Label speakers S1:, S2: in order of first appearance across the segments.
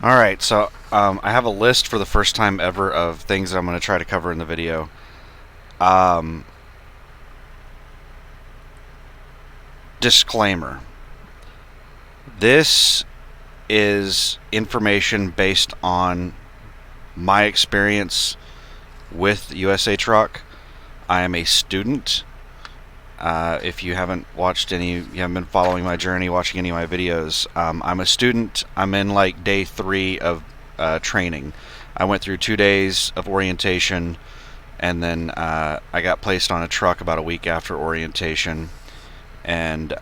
S1: Alright, so I have a list for the first time ever of things that I'm going to try to cover in the video. Um, Disclaimer. This is information based on my experience with USA Truck. I am a student. If you haven't watched any, you haven't been following my journey, watching any of my videos, I'm a student. I'm in like day 3 of training. I went through 2 days of orientation, and then I got placed on a truck about a week after orientation, and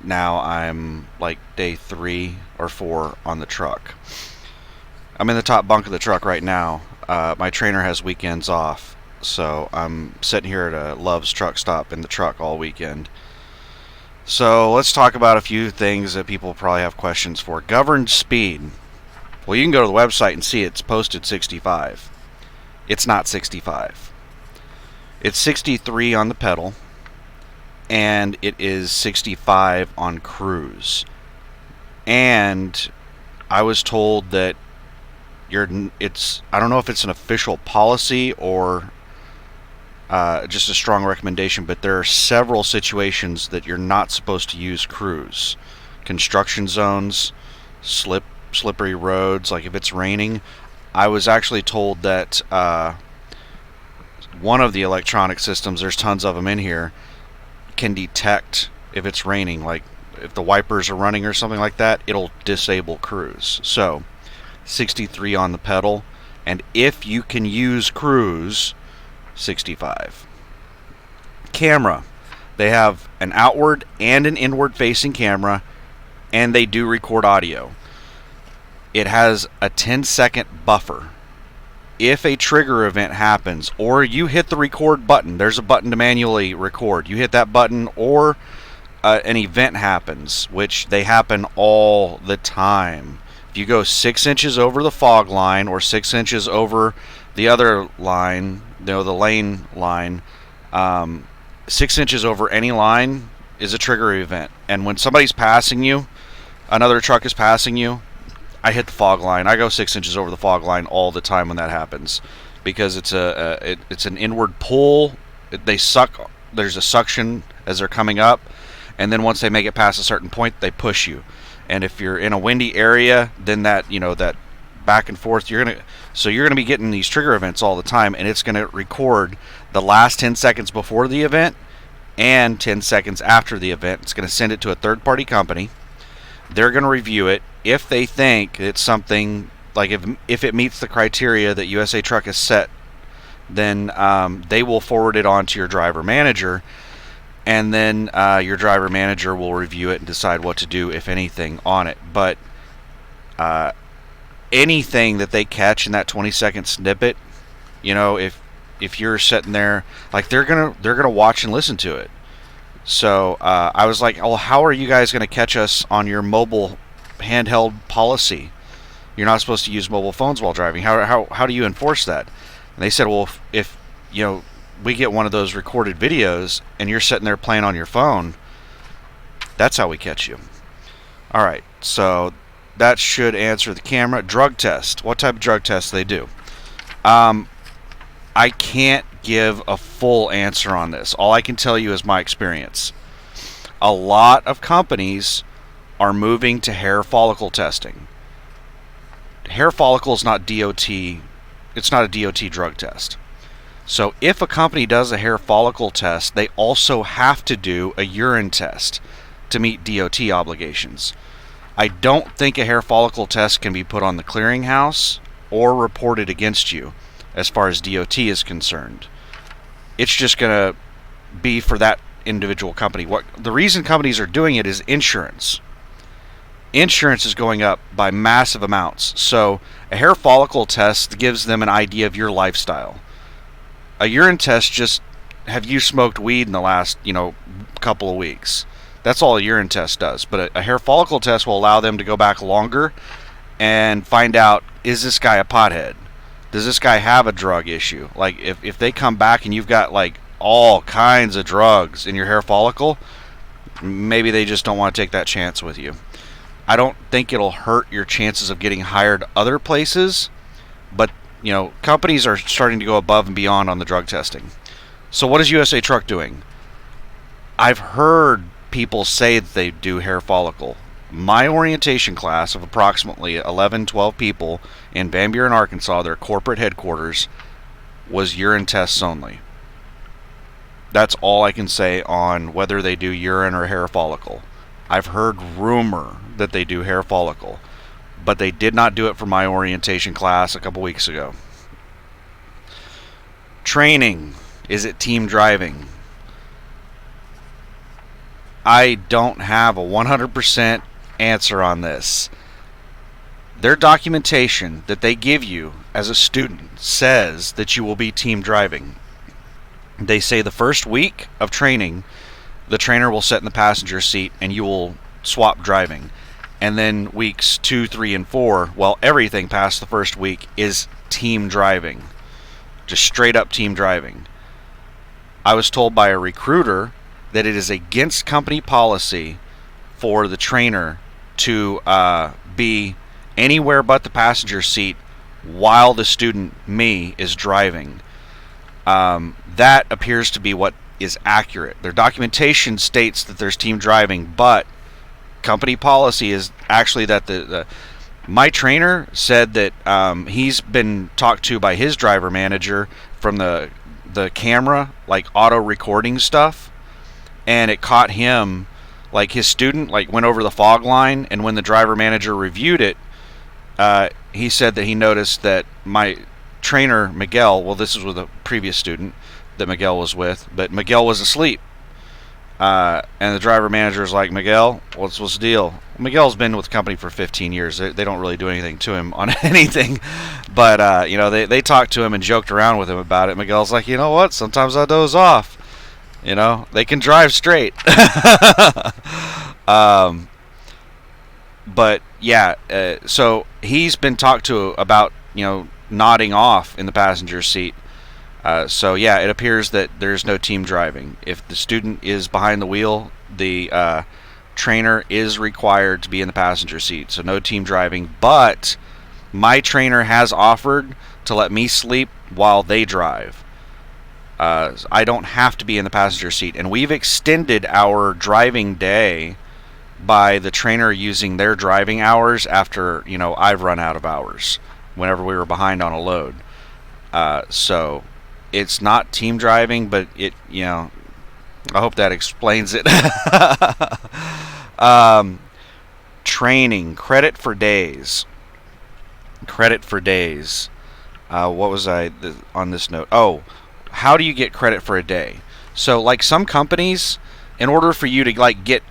S1: now I'm like day 3 or 4 on the truck. I'm in the top bunk of the truck right now. My trainer has weekends off, so I'm sitting here at a Love's truck stop in the truck all weekend. So let's talk about a few things that people probably have questions for. Governed speed. Well, you can go to the website and see it's posted 65. It's not 65. It's 63 on the pedal, and it is 65 on cruise. And I was told that I don't know if it's an official policy or just a strong recommendation, but there are several situations that you're not supposed to use cruise. Construction zones, slippery roads, like if it's raining. I was actually told that one of the electronic systems, there's tons of them in here, can detect if it's raining, like if the wipers are running or something like that, it'll disable cruise. So 63 on the pedal, and if you can use cruise, 65. Camera. They have an outward and an inward facing camera, and they do record audio. It has a 10-second buffer. If a trigger event happens, or you hit the record button, there's a button to manually record. You hit that button, or an event happens, which they happen all the time. If you go 6 inches over the fog line or 6 inches over the other line, the lane line, 6 inches over any line is a trigger event. And when somebody's passing you, another truck is passing you, I hit the fog line. I go 6 inches over the fog line all the time when that happens, because it's an inward pull. They suck. There's a suction as they're coming up, and then once they make it past a certain point, they push you. And if you're in a windy area, then that back and forth, you're gonna be getting these trigger events all the time, and it's gonna record the last 10 seconds before the event and 10 seconds after the event. It's gonna send it to a third-party company. They're gonna review it. If they think it's something, like if it meets the criteria that USA Truck has set, then they will forward it on to your driver manager, and then your driver manager will review it and decide what to do, if anything, on it. But anything that they catch in that 20-second snippet, if you're sitting there, like they're gonna watch and listen to it. So I was like, "Oh, how are you guys gonna catch us on your mobile handheld policy? You're not supposed to use mobile phones while driving. How do you enforce that?" And they said, "Well, if we get one of those recorded videos and you're sitting there playing on your phone, that's how we catch you." All right, so that should answer the camera. Drug test. What type of drug test do they do? I can't give a full answer on this. All I can tell you is my experience. A lot of companies are moving to hair follicle testing. Hair follicle is not DOT. It's not a DOT drug test. So if a company does a hair follicle test, they also have to do a urine test to meet DOT obligations. I don't think a hair follicle test can be put on the clearinghouse or reported against you as far as DOT is concerned. It's just going to be for that individual company. The reason companies are doing it is insurance. Insurance is going up by massive amounts. So a hair follicle test gives them an idea of your lifestyle. A urine test, just have you smoked weed in the last couple of weeks. That's all a urine test does. But a hair follicle test will allow them to go back longer and find out, is this guy a pothead? Does this guy have a drug issue? Like if they come back and you've got like all kinds of drugs in your hair follicle, maybe they just don't want to take that chance with you. I don't think it'll hurt your chances of getting hired other places, but companies are starting to go above and beyond on the drug testing. So what is USA Truck doing? I've heard people say that they do hair follicle. My orientation class of approximately 11, 12 people in Van Buren, Arkansas, their corporate headquarters, was urine tests only. That's all I can say on whether they do urine or hair follicle. I've heard rumor that they do hair follicle, but they did not do it for my orientation class a couple weeks ago. Training. Is it team driving? I don't have a 100% answer on this. Their documentation that they give you as a student says that you will be team driving. They say the first week of training, the trainer will sit in the passenger seat and you will swap driving. And then weeks 2, 3, and 4, well, everything past the first week is team driving. Just straight up team driving. I was told by a recruiter that it is against company policy for the trainer to be anywhere but the passenger seat while the student, me, is driving. That appears to be what is accurate. Their documentation states that there's team driving, but company policy is actually that my trainer said that he's been talked to by his driver manager from the camera, like auto recording stuff, and it caught him, like his student went over the fog line, and when the driver manager reviewed it, he said that he noticed that my trainer Miguel, well, this is with a previous student that Miguel was with, but Miguel was asleep. And the driver manager is like, Miguel, what's the deal? Miguel's been with the company for 15 years. They don't really do anything to him on anything. But, they talked to him and joked around with him about it. Miguel's like, you know what? Sometimes I doze off. They can drive straight. But, yeah, so he's been talked to about, nodding off in the passenger seat. So yeah, it appears that there's no team driving. If the student is behind the wheel, the trainer is required to be in the passenger seat. So no team driving, but my trainer has offered to let me sleep while they drive. I don't have to be in the passenger seat, and we've extended our driving day by the trainer using their driving hours after, I've run out of hours whenever we were behind on a load. So it's not team driving, but it, I hope that explains it. Training, credit for days. Credit for days. What was I on this note? Oh, how do you get credit for a day? So, like some companies, in order for you to get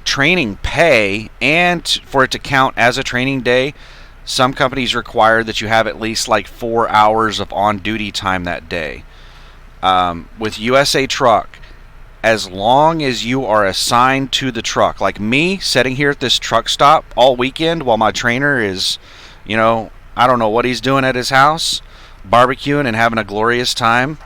S1: training pay and for it to count as a training day, some companies require that you have at least 4 hours of on-duty time that day. With USA Truck, as long as you are assigned to the truck, like me sitting here at this truck stop all weekend while my trainer is, I don't know what he's doing at his house, barbecuing and having a glorious time,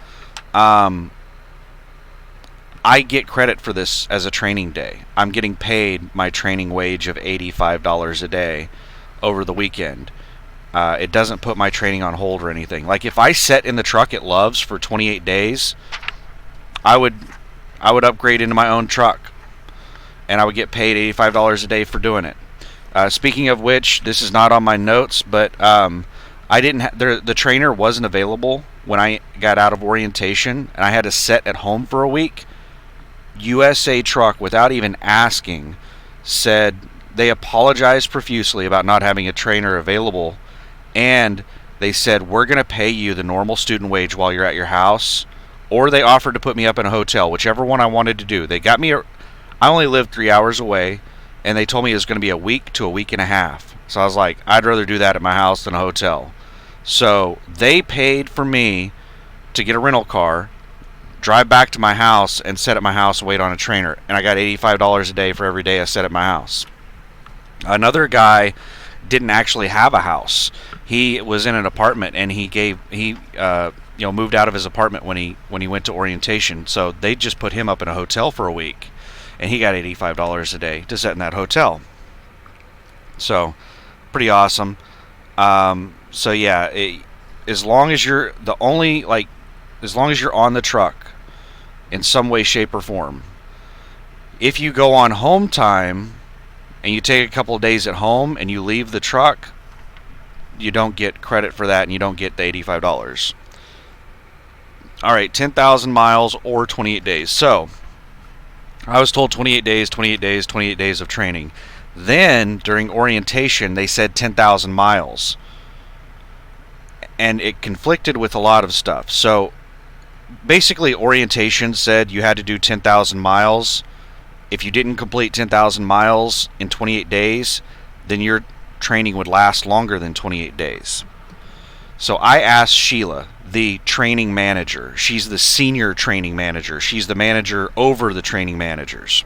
S1: I get credit for this as a training day. I'm getting paid my training wage of $85 a day over the weekend. It doesn't put my training on hold or anything. Like if I sat in the truck at Love's for 28 days, I would upgrade into my own truck, and I would get paid $85 a day for doing it. Speaking of which, this is not on my notes, but I didn't. The trainer wasn't available when I got out of orientation, and I had to sit at home for a week. USA Truck, without even asking, said they apologized profusely about not having a trainer available, and they said, we're going to pay you the normal student wage while you're at your house, or they offered to put me up in a hotel, whichever one I wanted to do. They got me, I only lived 3 hours away, and they told me it was going to be a week to a week and a half. So I was like, I'd rather do that at my house than a hotel. So they paid for me to get a rental car, drive back to my house, and sit at my house and wait on a trainer. And I got $85 a day for every day I sat at my house. Another guy didn't actually have a house. He was in an apartment, and he moved out of his apartment when he went to orientation. So they just put him up in a hotel for a week, and he got $85 a day to sit in that hotel. So pretty awesome. So yeah, as long as you're the only like, as long as you're on the truck in some way, shape, or form. If you go on home time and you take a couple of days at home and you leave the truck, you don't get credit for that and you don't get the $85. All right, 10,000 miles or 28 days. So I was told 28 days, 28 days, 28 days of training. Then during orientation, they said 10,000 miles. And it conflicted with a lot of stuff. So basically, orientation said you had to do 10,000 miles. If you didn't complete 10,000 miles in 28 days, then your training would last longer than 28 days. So I asked Sheila, the training manager. She's the senior training manager. She's the manager over the training managers.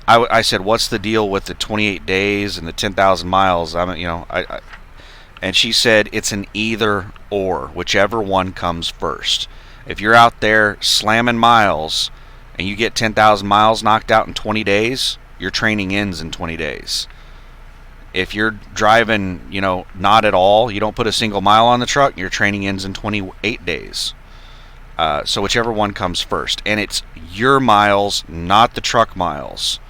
S1: I said, "What's the deal with the 28 days and the 10,000 miles?" And she said it's an either or, whichever one comes first. If you're out there slamming miles and you get 10,000 miles knocked out in 20 days, your training ends in 20 days. If you're driving, not at all, you don't put a single mile on the truck, your training ends in 28 days. So whichever one comes first. And it's your miles, not the truck miles.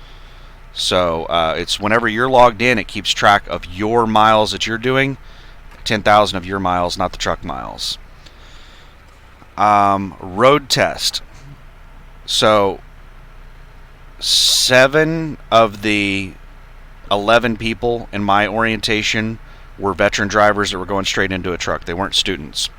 S1: So it's whenever you're logged in, it keeps track of your miles that you're doing. 10,000 of your miles, not the truck miles. Road test. So 7 of the 11 people in my orientation were veteran drivers that were going straight into a truck. They weren't students.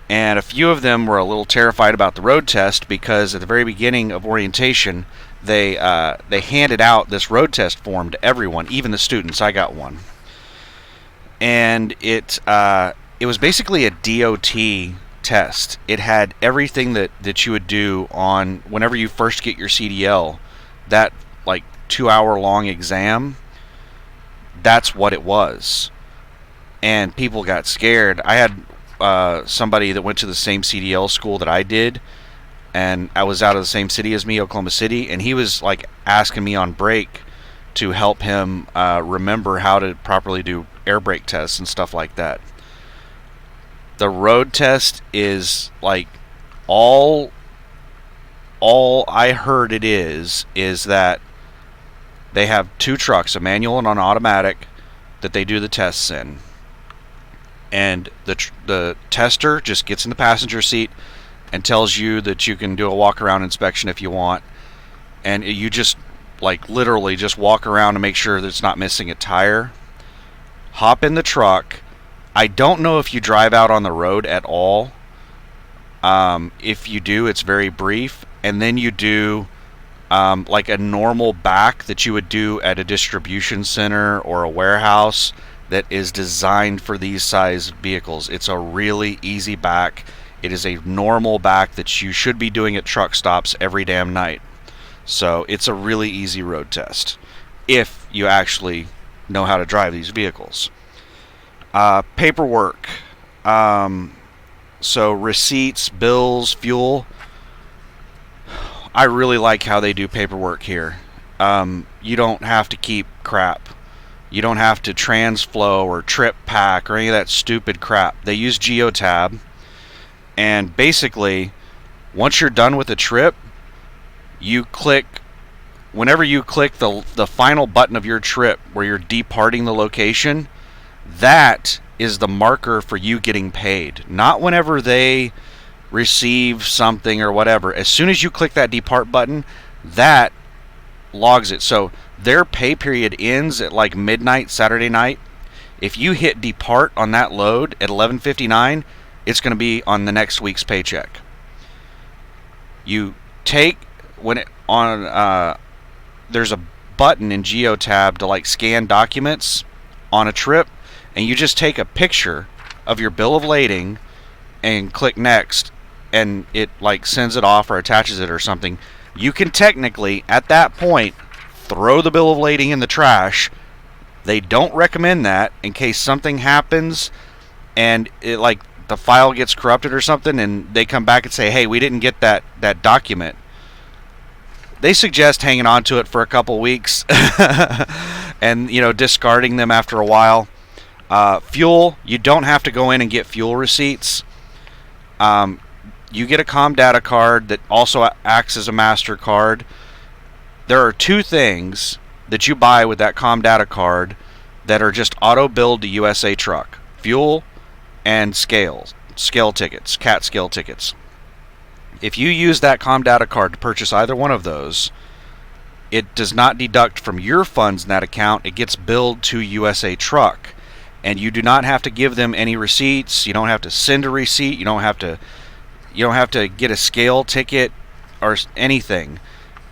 S1: And a few of them were a little terrified about the road test because at the very beginning of orientation, they handed out this road test form to everyone, even the students. I got one. And it was basically a DOT test. It had everything that you would do on whenever you first get your CDL. That 2-hour long exam, that's what it was. And people got scared. I had somebody that went to the same CDL school that I did, and I was out of the same city as me, Oklahoma City, and he was asking me on break to help him remember how to properly do air brake tests and stuff like that. The road test is all I heard it is that they have 2 trucks, a manual and an automatic, that they do the tests in. And the tester just gets in the passenger seat and tells you that you can do a walk-around inspection if you want. And you just, literally just walk around to make sure that it's not missing a tire. Hop in the truck. I don't know if you drive out on the road at all. If you do, it's very brief. And then you do a normal back that you would do at a distribution center or a warehouse that is designed for these size vehicles. It's a really easy back. It is a normal back that you should be doing at truck stops every damn night. So it's a really easy road test if you actually know how to drive these vehicles. Paperwork. So receipts, bills, fuel. I really like how they do paperwork here. You don't have to keep crap. You don't have to transflow or trip pack or any of that stupid crap. They use Geotab, and basically, once you're done with a trip, whenever you click the final button of your trip where you're departing the location, that is the marker for you getting paid. Not whenever they receive something or whatever. As soon as you click that depart button, that logs it. So their pay period ends at midnight Saturday night. If you hit depart on that load at 11:59, it's going to be on the next week's paycheck. You take there's a button in Geotab to scan documents on a trip, and you just take a picture of your bill of lading and click next, and it sends it off or attaches it or something. You can technically at that point throw the bill of lading in the trash. They don't recommend that in case something happens and it the file gets corrupted or something, and they come back and say, hey, we didn't get that document. They suggest hanging on to it for a couple weeks and discarding them after a while. Fuel, you don't have to go in and get fuel receipts. You get a ComData card that also acts as a MasterCard. There are two things that you buy with that ComData card that are just auto billed to USA Truck: fuel and scale tickets, CAT scale tickets. If you use that ComData card to purchase either one of those, it does not deduct from your funds in that account. It gets billed to USA Truck, and you do not have to give them any receipts. You don't have to send a receipt. You don't have to get a scale ticket or anything.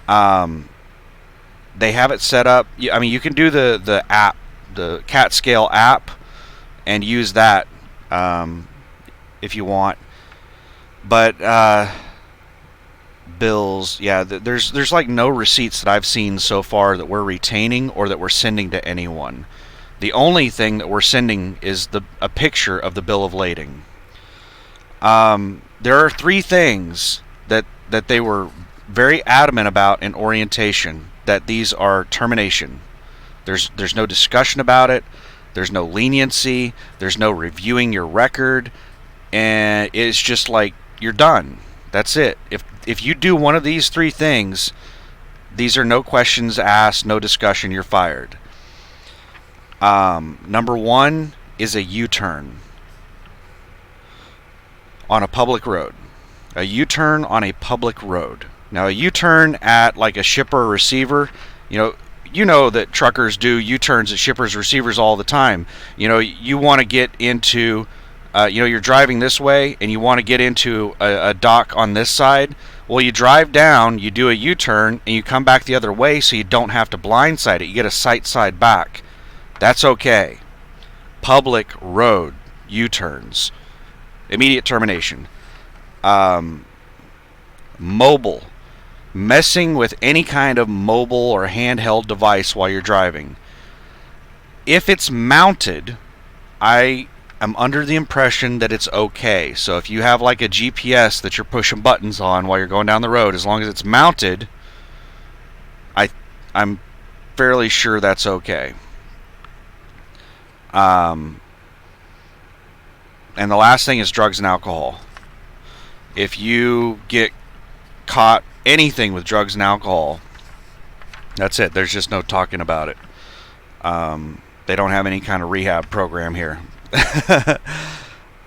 S1: They have it set up. I mean, you can do the app, the CAT scale app, and use that if you want. But bills, yeah, there's like no receipts that I've seen so far that we're retaining or that we're sending to anyone. The only thing that we're sending is a picture of the bill of lading. There are three things that they were very adamant about in orientation, that these are termination. There's no discussion about it. There's no leniency. There's no reviewing your record, and it's just like you're done. That's it. If you do one of these three things, these are no questions asked, no discussion. You're fired. Number one is a U-turn on a public road. A U-turn on a public road. Now, a U-turn at like a shipper or receiver, you know that truckers do U-turns at shippers, receivers all the time. You want to get into, you're driving this way and you want to get into a dock on this side. Well, you drive down, you do a U-turn, and you come back the other way so you don't have to blindside it. You get a sight side back. That's okay. Public road U-turns. Immediate termination. Mobile. Messing with any kind of mobile or handheld device while you're driving. If it's mounted, I am under the impression that it's okay. So if you have like a GPS that you're pushing buttons on while you're going down the road, as long as it's mounted, I'm fairly sure that's okay. And the last thing is drugs and alcohol. If you get caught anything with drugs and alcohol, that's it. There's just no talking about it. They don't have any kind of rehab program here.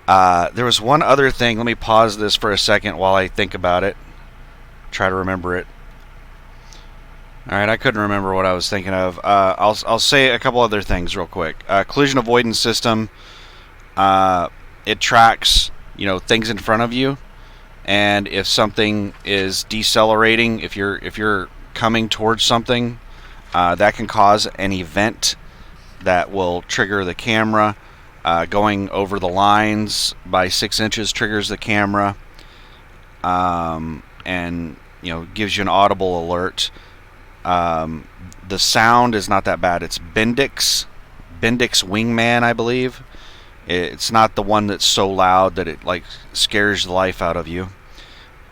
S1: There was one other thing. Let me pause this for a second while I think about it. Try to remember it. Alright, I couldn't remember what I was thinking of. I'll say a couple other things real quick. Collision avoidance system. It tracks, things in front of you, and if something is decelerating, if you're coming towards something, that can cause an event that will trigger the camera. Going over the lines by 6 inches triggers the camera, and gives you an audible alert. The sound is not that bad. It's Bendix Wingman, I believe. It's not the one that's so loud that it like scares the life out of you.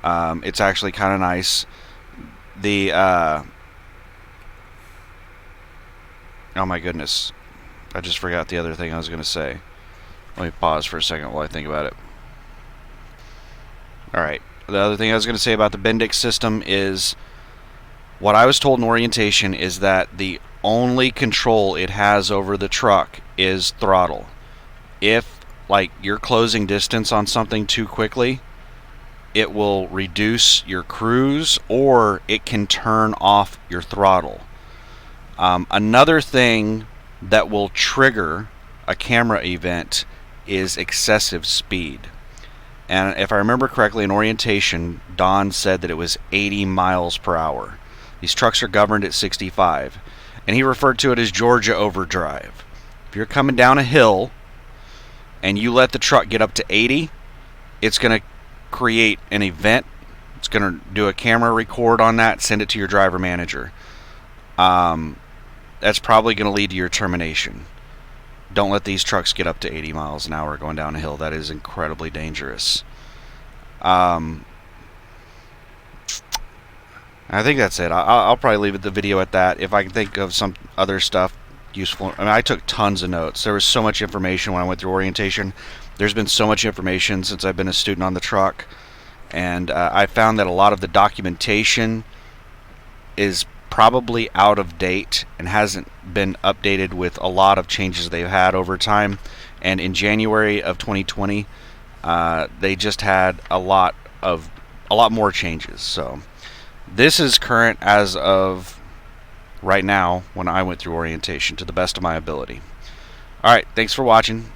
S1: It's actually kind of nice. Oh my goodness, I just forgot the other thing I was going to say. Let me pause for a second while I think about it. Alright, the other thing I was going to say about the Bendix system is, what I was told in orientation is that the only control it has over the truck is throttle. If you're closing distance on something too quickly, it will reduce your cruise, or it can turn off your throttle. Another thing that will trigger a camera event is excessive speed. And if I remember correctly, in orientation, Don said that it was 80 miles per hour. These trucks are governed at 65. And he referred to it as Georgia overdrive. If you're coming down a hill and you let the truck get up to 80, it's going to create an event. It's going to do a camera record on that, send it to your driver manager. That's probably going to lead to your termination. Don't let these trucks get up to 80 miles an hour going down a hill. That is incredibly dangerous. I think that's it. I'll probably leave the video at that. If I can think of some other stuff, useful. I mean, I took tons of notes. There was so much information when I went through orientation. There's been so much information since I've been a student on the truck, and I found that a lot of the documentation is probably out of date and hasn't been updated with a lot of changes they've had over time. And in January of 2020, they just had a lot more changes. So this is current as of right now when I went through orientation to the best of my ability. All right, thanks for watching.